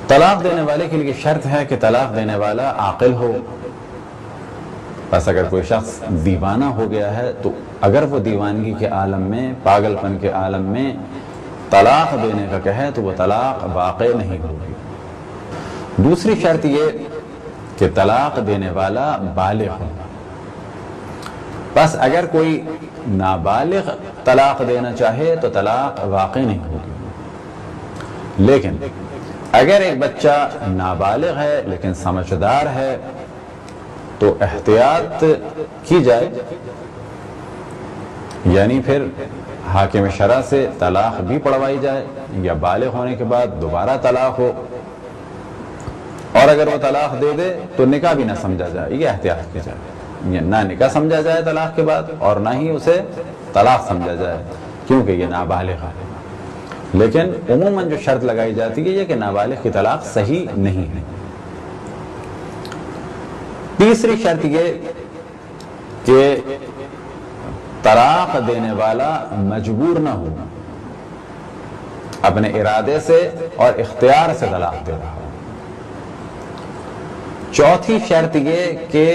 طلاق دینے والے کے لیے شرط ہے کہ طلاق دینے والا عاقل ہو. بس اگر کوئی شخص دیوانہ ہو گیا ہے تو اگر وہ دیوانگی کے عالم میں، پاگل پن کے عالم میں طلاق دینے کا کہے تو وہ طلاق واقع نہیں ہوگی. دوسری شرط یہ کہ طلاق دینے والا بالغ ہو. بس اگر کوئی نابالغ طلاق دینا چاہے تو طلاق واقع نہیں ہوگی. لیکن اگر ایک بچہ نابالغ ہے لیکن سمجھدار ہے تو احتیاط کی جائے، یعنی پھر حاکم شرع سے طلاق بھی پڑھوائی جائے یا بالغ ہونے کے بعد دوبارہ طلاق ہو، اور اگر وہ طلاق دے دے تو نکاح بھی نہ سمجھا جائے. یہ احتیاط کی جائے، یہ نہ نکاح سمجھا جائے طلاق کے بعد اور نہ ہی اسے طلاق سمجھا جائے کیونکہ یہ نابالغ ہے. لیکن عموماً جو شرط لگائی جاتی ہے یہ کہ نابالغ کی طلاق صحیح نہیں ہے. تیسری شرط یہ کہ طلاق دینے والا مجبور نہ ہو، اپنے ارادے سے اور اختیار سے طلاق دے رہا ہو. چوتھی شرط یہ کہ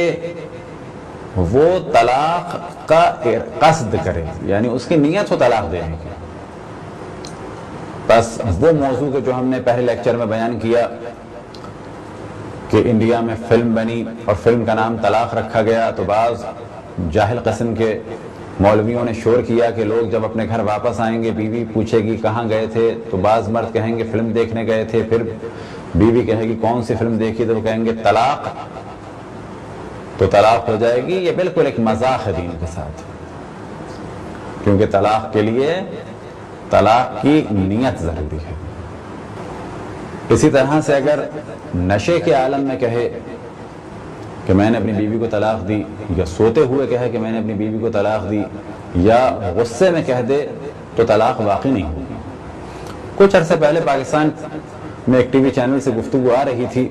وہ طلاق کا قصد کرے، یعنی اس کی نیت ہو طلاق دینے کی. بس وہ موضوع کو جو ہم نے پہلے لیکچر میں بیان کیا کہ انڈیا میں فلم بنی اور فلم کا نام طلاق رکھا گیا، تو بعض جاہل قسم کے مولویوں نے شور کیا کہ لوگ جب اپنے گھر واپس آئیں گے بیوی پوچھے گی کہاں گئے تھے، تو بعض مرد کہیں گے فلم دیکھنے گئے تھے، پھر بیوی کہے گی کون سی فلم دیکھی، تو وہ کہیں گے طلاق، تو طلاق ہو جائے گی. یہ بالکل ایک مذاق ہے دین کے ساتھ، کیونکہ طلاق کے لیے طلاق کی نیت ضروری ہے. اسی طرح سے اگر نشے کے عالم میں کہے کہ میں نے اپنی بیوی کو طلاق دی، یا سوتے ہوئے کہے کہ میں نے اپنی بیوی کو طلاق دی، یا غصے میں کہہ دے تو طلاق واقع نہیں ہوگی. کچھ عرصے پہلے پاکستان میں ایک ٹی وی چینل سے گفتگو آ رہی تھی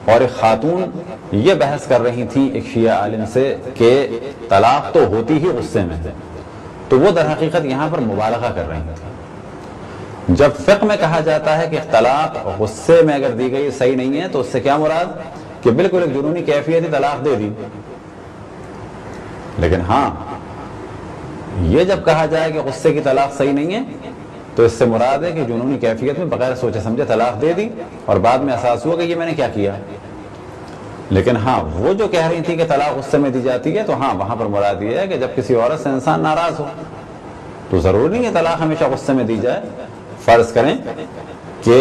اور ایک خاتون یہ بحث کر رہی تھی ایک شیعہ عالم سے کہ طلاق تو ہوتی ہی غصے میں ہے، تو وہ در حقیقت یہاں پر مبالغہ کر رہی تھی. جب فقہ میں کہا جاتا ہے کہ طلاق غصے میں اگر دی گئی صحیح نہیں ہے تو اس سے کیا مراد کہ بالکل ایک جنونی کیفیت ہی طلاق دے دی. لیکن ہاں یہ جب کہا جائے کہ غصے کی طلاق صحیح نہیں ہے تو اس سے مراد ہے کہ جنونی کیفیت میں بغیر سوچے سمجھے طلاق دے دی اور بعد میں احساس ہوا کہ یہ میں نے کیا کیا. لیکن ہاں وہ جو کہہ رہی تھی کہ طلاق غصے میں دی جاتی ہے، تو ہاں وہاں پر مراد یہ ہے کہ جب کسی عورت سے انسان ناراض ہو تو ضروری نہیں ہے طلاق ہمیشہ غصے میں دی جائے. فرض کریں کہ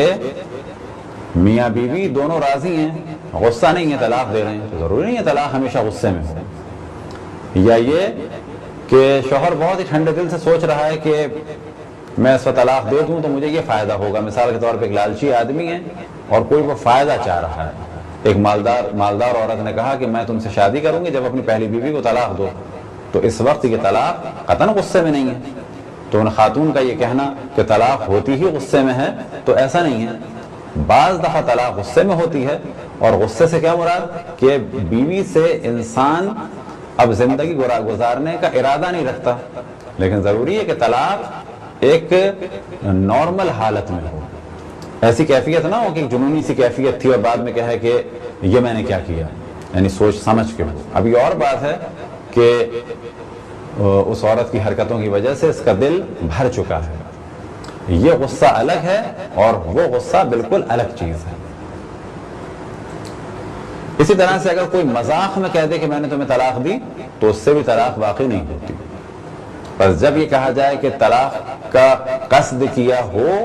میاں بیوی دونوں راضی ہیں، غصہ نہیں ہے، طلاق دے رہے ہیں، تو ضروری نہیں ہے طلاق ہمیشہ غصے میں ہو. یا یہ کہ شوہر بہت ہی ٹھنڈے دل سے سوچ رہا ہے کہ میں اس کو طلاق دے دوں تو مجھے یہ فائدہ ہوگا. مثال کے طور پہ ایک لالچی آدمی ہے اور کوئی وہ فائدہ چاہ رہا ہے. ایک مالدار عورت نے کہا کہ میں تم سے شادی کروں گی جب اپنی پہلی بیوی کو طلاق دو، تو اس وقت یہ طلاق قطعاً غصے میں نہیں ہے. تو ان خاتون کا یہ کہنا کہ طلاق ہوتی ہی غصے میں ہے تو ایسا نہیں ہے. بعض دفعہ طلاق غصے میں ہوتی ہے، اور غصے سے کیا مراد کہ بیوی سے انسان اب زندگی گزارنے کا ارادہ نہیں رکھتا، لیکن ضروری ہے کہ طلاق ایک نارمل حالت میں ہو. ایسی کیفیت نہ ہو کہ جنونی سی کیفیت تھی اور بعد میں کہے کہ یہ میں نے کیا کیا، یعنی سوچ سمجھ کے ہو. ابھی اور بات ہے کہ اس عورت کی حرکتوں کی وجہ سے اس کا دل بھر چکا ہے، یہ غصہ الگ ہے اور وہ غصہ بالکل الگ چیز ہے. اسی طرح سے اگر کوئی مذاق میں کہہ دے کہ میں نے تمہیں طلاق دی تو اس سے بھی طلاق واقع نہیں ہوتی. بس جب یہ کہا جائے کہ طلاق کا قصد کیا ہو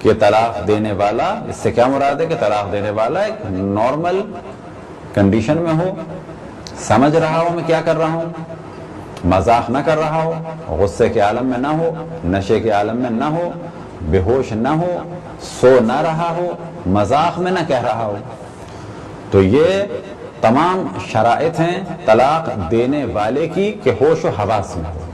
کہ طلاق دینے والا، اس سے کیا مراد ہے کہ طلاق دینے والا ایک نارمل کنڈیشن میں ہو، سمجھ رہا ہو میں کیا کر رہا ہوں، مذاق نہ کر رہا ہو، غصے کے عالم میں نہ ہو، نشے کے عالم میں نہ ہو، بے ہوش نہ ہو، سو نہ رہا ہو، مذاق میں نہ کہہ رہا ہو. تو یہ تمام شرائط ہیں طلاق دینے والے کی کہ ہوش و حواس میں ہو.